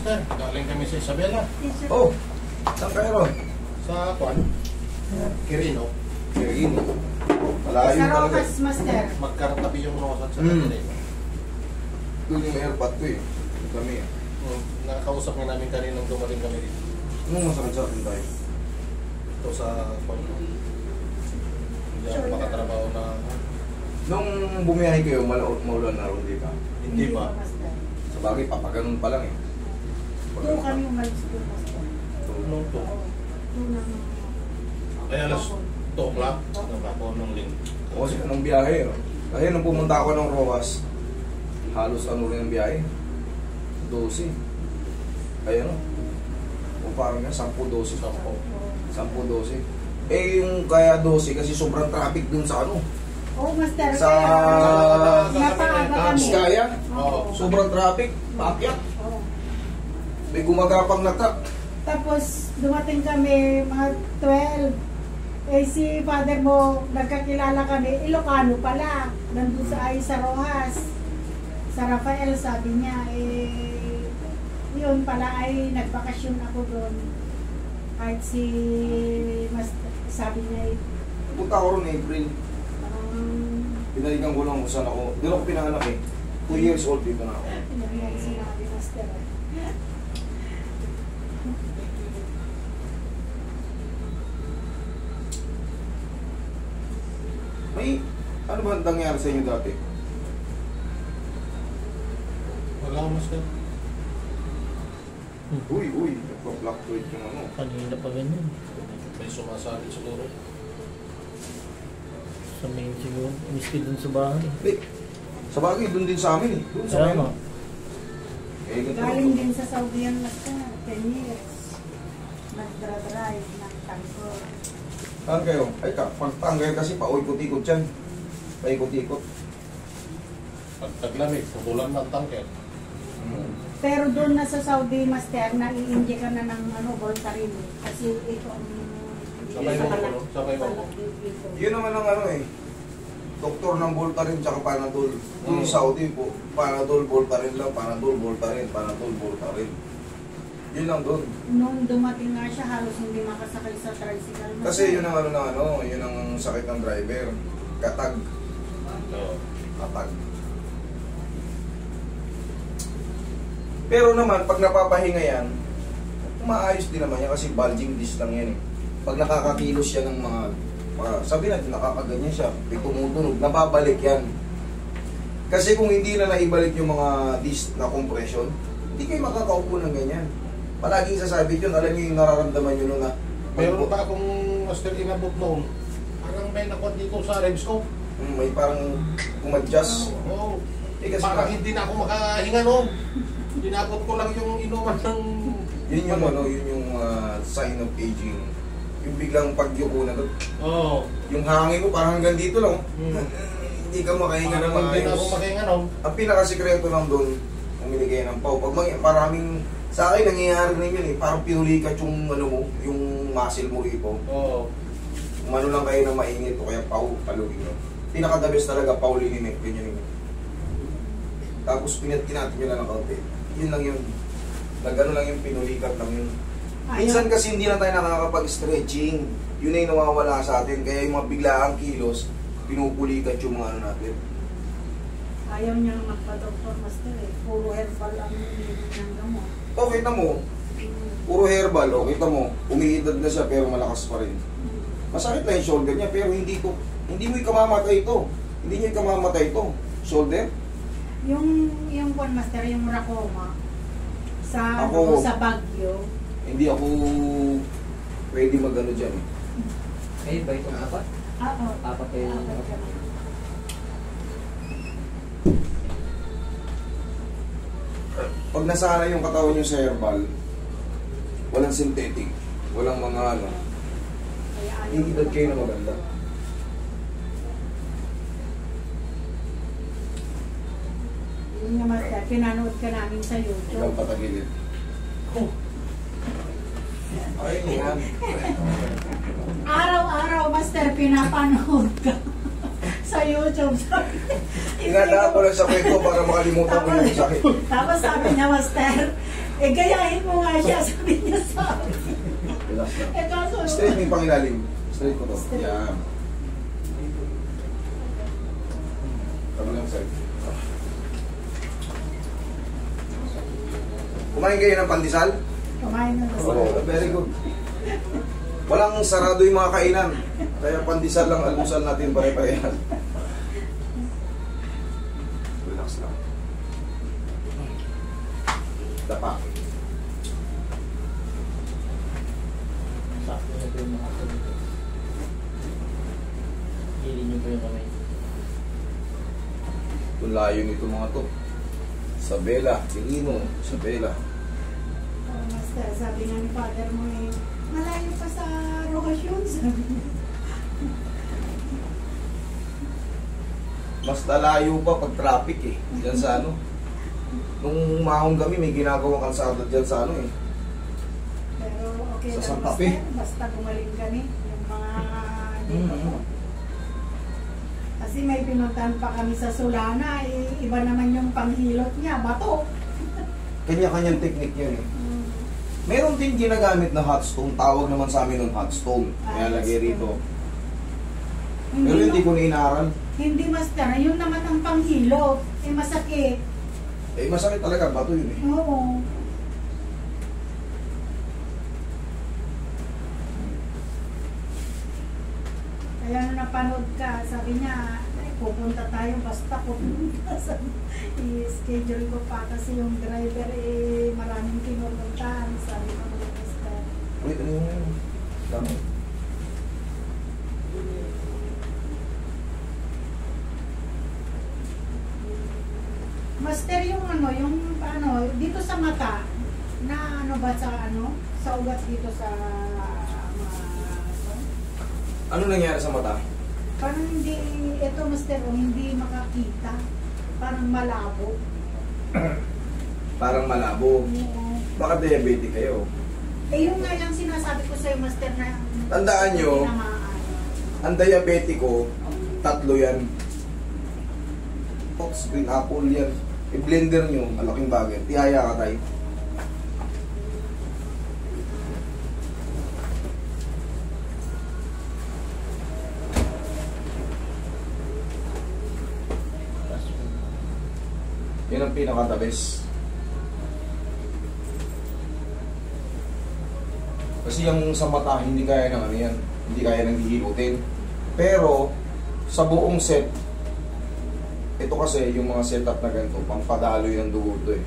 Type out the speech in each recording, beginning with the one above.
Master, galing kami sa Isabela. Oh, saan kayo ron? Sa Kwan, Quirino. Quirino. Malayo Sa talaga. Rojas, Master. Magkaratabi yung Rosat sa Quirino. Doon yung airpot ko eh. Kami eh. Nakakausap nga namin kaninang dumating kami dito. Anong masakit sa atin tayo? Ito sa Kwan. Hindi ako makatrabaho na... Nung bumiyahe kayo, maulan na ron dito. Hindi ba? Master. Sa bagay, papaganon pa lang eh. Doon kami umalis doon, Master. Nung to. Doon ang... Ay, alas 2 o'clock. Nung ako nung link. O kasi nung biyahe. Oh. Kasi nung pumunta ako ng Rojas, halos ano rin ang biyahe. 12. Ay ano? O parang nga, 10-12. 10-12. Eh yung kaya 12 kasi sobrang traffic dun sa ano. Oo, Master. Sa napaaga kami. Skaya. Oo. Sobrang traffic. Paakyat. Oo. May gumagapang na truck. Tapos dumating kami mga 12. Eh si father mo, nagkakilala kami, Ilocano pala. Nandun sa sa Rojas. Sa Rafael, sabi niya, yun pala ay nagbakasyon ako doon. Kahit si sabi niya, Punta ako ron April. Pinaligan ko lang kung saan ako. Doon ako pinanganak eh. 2 years old dito na ako. pinagyan sinabi, Master. May ano ba ang nangyari sa inyo dati? Wala ko, Master. Uy, nagpa-fluctuate yung ano. Kanina pa ganyan. May sumasabi siguro. Sa main siguro. Miski dun sa bahay. Hindi. Sa bagay, doon din sa amin eh. Doon sa Kaya amin. nga. Eh, ganito. Galing din sa Saudi yan, Master. 10 years. Nagdra-drive ng tanker. Saan kayo? Ay ka, pagtanggal kasi paikot-ikot yan. Paikot-ikot. Pag taglamig, putulan ng tanker. Pero doon na sa Saudi, Master, nai-inject ka na ng Voltaren. Kasi ito ang... Sabay mo, ano? Sabay mo. Yun naman ang ano eh. Doktor ng Voltaren tsaka Panadol. Yung Saudi po, Panadol, Voltaren lang, Panadol, Voltaren, Panadol, Voltaren. Yun lang doon. Noon dumating nga siya, halos hindi makasakay sa tricycle. Master. Kasi yun ang ano na ano, yun ang sakit ng driver. Katag. Oo. Katag. Pero naman, pag napapahinga yan, maayos din naman yan kasi bulging disc lang yan eh. Pag nakakakilos siya ng mga sabi natin, nakakaganyan siya, may tumutunog, nababalik yan. Kasi kung hindi na naibalik yung mga disc na compression, hindi kayo makakaupo ng ganyan. Palaging sasabit yun, alam niyo yung nararamdaman nyo nun na Mayroon pa akong Master inabot noon. Parang may nakuha dito sa ribs ko. may parang umadjust. Oo. Eh, kasi Parang hindi na ako makahinga noon. Dinabot ko lang yung inuman ng... Yun yung ano, yun yung sign of aging. Yung biglang pagyuko na doon. Oo. Yung hangin mo parang hanggang dito lang. Hindi ka makahinga na Parang hindi na ako maayos. makahinga noon. Ang pinakasikreto lang doon, umili kayo ng pau. Pag maraming, sa akin nangyayari rin yun eh, parang pinulikat yung ano mo, yung muscle mo rito. Oo. Umano lang kayo ng mainit o kaya pau, palugin mo. Pinaka-the best talaga, pau linimik, ganyan yun. Tapos kinatkin nyo lang ng kaunti. Yun lang yun. Nagano lang yung pinulikat lang yun. Minsan kasi hindi na tayo nakakapag-stretching. Yun na yung nawawala sa atin. Kaya yung mga biglaang kilos, pinupulikat yung mga ano natin. Ayaw niya magpa-doktor, Master eh. Puro herbal ang ng gamot. O, kita mo, puro herbal, o, kita mo, umiidad na siya pero malakas pa rin. Masakit na yung shoulder niya pero hindi mo ikamamatay ito. Hindi niya ikamamatay ito. Shoulder? Yung Juan Master, yung Racoma, sa Baguio. Hindi ako pwede mag-ano dyan. Ay, ba itong apat? Oo. Apat kayo. Pag nasana yung katawan niyo sa herbal, walang synthetic, walang mga ano, iidad kayo na maganda. Yun nga, Master, pinanood ka namin sa Ikaw YouTube. patagilid. Ay, yan. Araw-araw, Master, pinapanood ka sa YouTube. Inadaan ko lang sa kwento para makalimutan ko yung sakit. Tapos sabi niya, Master, Eh, gayahin mo nga siya, sabi niya sa akin. Relax lang. Eh, kaso, Straight mo yung pangilalim. Straight ko to. Straight. Yan. Kabilang side. Kumain kayo ng pandesal? kumain na Oo, sa very good. Walang sarado yung mga kainan. Kaya pandesal lang almusal natin pare-parehan. Relax lang. Dapa. Sakto na po yung mga salito. Hili niyo po yung kamay. Kung layo nito mga to. Sabela, Pilino, Sabela. Oh, Master, sabi nga ni Father mo eh, malayo pa sa Rojas yun, sabi niya. Basta layo pa pag traffic eh. Diyan sa ano. Nung umahon kami, may ginagawang kalsada dyan sa ano eh. Pero okay Sa lang, Santa Master, Fe. basta gumaling kami. Yung mga dito po. Kasi may pinuntahan pa kami sa Sulana, eh, iba naman yung panghilot niya, bato. Kanya-kanyang technique yun eh. Mm. Meron din ginagamit na hot stone. Tawag naman sa amin ng hot stone. Kaya lagay rito. Pero hindi ko na inaral. Hindi, Master, yun naman ang panghilot. Eh, masakit. Eh masakit talaga, bato yun eh. Oo. Kaya nung napanood ka, sabi niya, "Ay, pupunta tayo, basta pupunta." I-schedule ko pa kasi yung driver eh, maraming pinupuntahan. Sabi ko, Master. Wait, ano yun? Dami. Master, yung ano, dito sa mata, na ano ba sa ugat dito sa mga, Ano nangyari sa mata? parang hindi, ito Master, hindi makakita. Parang malabo. Parang malabo. Oo. Baka diabetic kayo. Eh, yung nga lang sinasabi ko sa'yo, Master, na Tandaan nyo, na maano. ang diabetiko, 3 yan. Fox, green apple yan. I-blender nyo, malaking bagay. Tihaya ka tayo. Yan ang pinaka-the best. Kasi yung sa mata, hindi kaya ng ano yan. Hindi kaya ng hihilutin. Pero, sa buong set, ito kasi yung mga setup na ganito, pangpadaloy ng dugo to eh.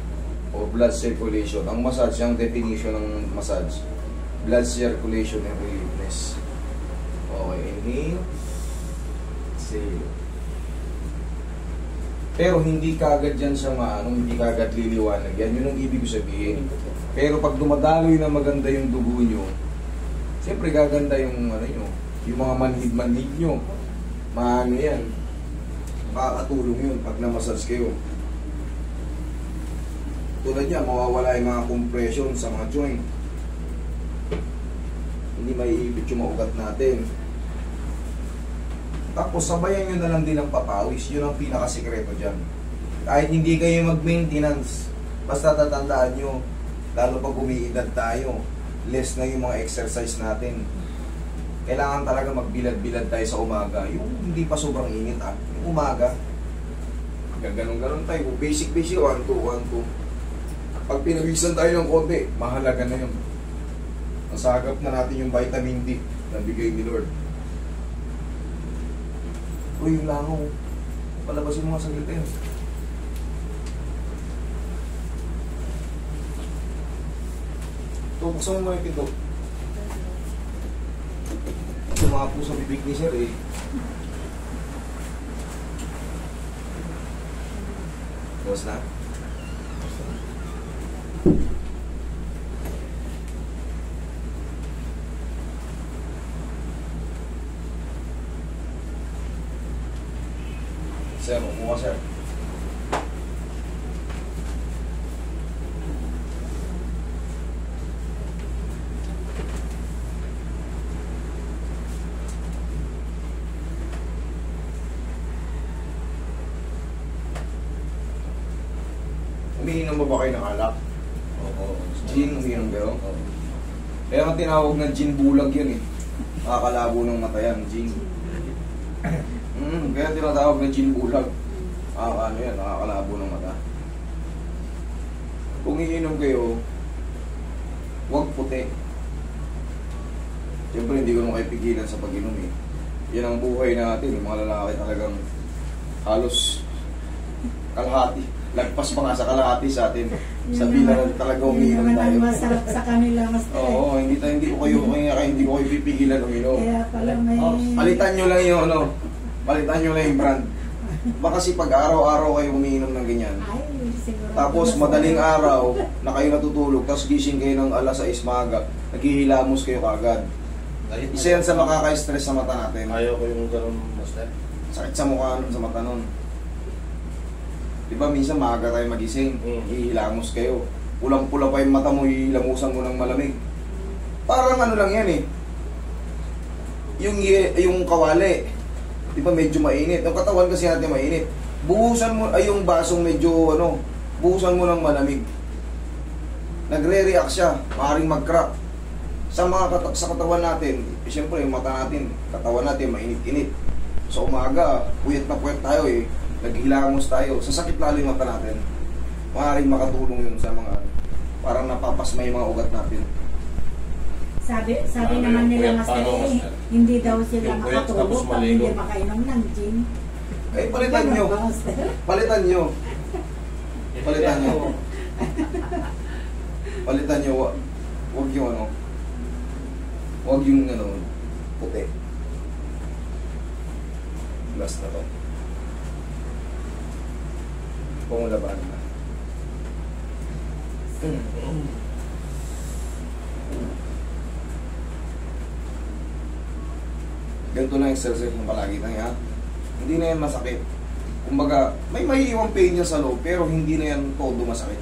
O blood circulation. Ang massage, yung definition ng massage, blood circulation and relieveness. Okay, inhale. Exhale. Pero hindi kagad yan siya hindi kagad liliwanag. Yan yun ang ibig sabihin. Pero pag dumadaloy na maganda yung dugo nyo, siyempre gaganda yung yung mga manhid-manhid nyo. Maano yan. Makakatulong yun pag na-massage kayo. Tulad yan, mawawala yung mga compression sa mga joint. Hindi maiipit yung mga ugat natin. Tapos sabayan nyo na lang din ang papawis. Yun ang pinakasikreto dyan. Kahit hindi kayo mag-maintenance, basta tatandaan nyo, lalo pag umiidad tayo, less na yung mga exercise natin. Kailangan talaga magbilad-bilad tayo sa umaga. Yung hindi pa sobrang init yung umaga. Ganun-ganun tayo. Basic, 1, 2, 1, 2. Pag pinawisan tayo ng konti, mahalaga na yun. Nasagap na natin yung vitamin D na bigay ni Lord. Uy, yung langaw. Palabasin mo nga saglit yun. Buksan mo yung pinto. Sumapo sa bibig ni Sir eh. Tapos na? Sir, upo ka, Sir. Umiinom mo ba kayo ng alak? Oo. Gin, umiinom kayo? Kaya ang tinawag na gin bulag yun eh. Nakakalabo ng mata yan, gin. Kaya tinatawag na gin bulag. Ano yan, nakakalabo ng mata. Kung iinom kayo, huwag puti. Siyempre hindi ko naman kayo pigilan sa pag-inom eh. Yan ang buhay natin, yung mga lalaki talagang halos kalahati. Lagpas pa nga sa kalahati sa atin. Sa bilang talaga umiinom Yun naman tayo. ang masarap sa kanila, Master. Oo, hindi ko kayo pipigilan uminom. Kaya pala may... Palitan nyo lang yung palitan nyo lang yung brand. Baka kasi pag araw-araw kayo umiinom ng ganyan. Ay, siguro. Tapos madaling araw na kayo natutulog, tapos gising kayo ng alas 6 maaga, naghihilamos kayo kagad. Isa yan sa makaka-stress sa mata natin. Ayaw ko yung gano'n, Master. Sakit sa mukha nun, sa mata nun. Diba minsan maaga tayo magising, hihilamos kayo. Pulang-pula pa yung mata mo, hihilamusan mo ng malamig. Parang ano lang yan eh. Yung kawali, diba medyo mainit. Ang katawan kasi natin mainit. Buhusan mo, ay yung basong medyo buhusan mo ng malamig. Nagre-react siya, maaaring mag-crack. Sa katawan natin, siyempre yung mata natin, katawan natin mainit-init. Sa umaga, puyat na puyat tayo eh. Naghilamos tayo. Sa sakit lalo yung mata natin. Maaaring makatulong yun sa mga parang napapasma yung mga ugat natin. Sabi naman nila, Master, hindi daw sila Yung puyat tapos makatulog pag maligo. hindi makainom ng gin. Eh, palitan nyo. Ganun ba, Master? Palitan nyo. Palitan nyo. Palitan nyo. Huwag yung huwag yung puti. Last na to. Pumulaban na. Ganito na exercise ng palagi tayo ha. Hindi na yan masakit. Kumbaga, may maiiwang pain yan sa loob, pero hindi na yan todo masakit.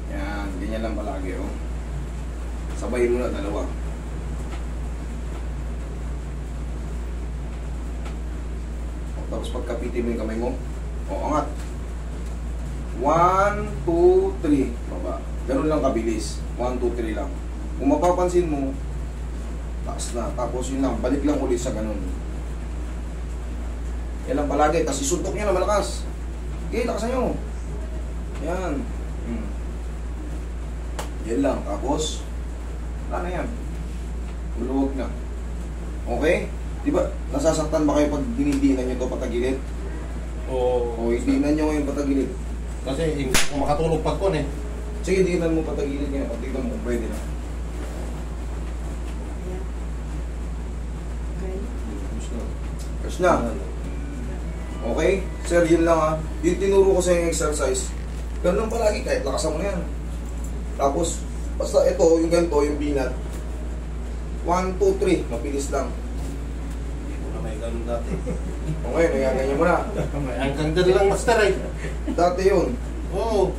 Yan, ganyan lang palagi oh. Sabayin mo na dalawa. Tapos pagkapitin mo yung kamay mo, angat. 1, 2, 3. Baba. Ganun lang kabilis. 1, 2, 3 lang. Kung mapapansin mo, taas na. Tapos yun lang, balik lang ulit sa ganun. Yan lang palagi. Tapos isuntok nyo na malakas. Okay, lakasan nyo. Yan. Yan lang. Tapos, wala na yan. Maluwag na. Okay? Diba, nasasaktan ba kayo pag dinidinan nyo ito patagilid? Oo. O dinan nyo ngayon patagilid. Kasi kung makatulog pag kon eh. Sige, dinan mo patagilid ngayon. Pag tignan mo, pwede na. Okay. First na. Okay? Sir, yun lang ha. Yung tinuro ko sa yung exercise, ganun lang palagi, kahit lakasan mo na yan. Tapos, basta ito, yung ganito, yung binat. 1, 2, 3, mabilis lang. Hindi ko na may ganun dati. Okay, nagaganyan mo na. Ang ganda lang, Master eh. Dati yun. Oo.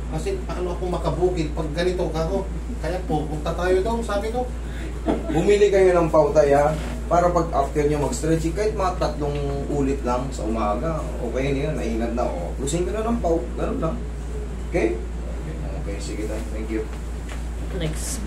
Kasi paano ako makabukid pag ganito ako? Kaya pupunta tayo daw, sabi ko. Bumili kayo ng pautay ha, para pag after nyo mag-stretching, kahit mga 3 ulit lang sa umaga, okay na yun, nainad na. Lusin ko na ng pau, ganun lang. Okay? Okay, sige tayo. Thank you. Next.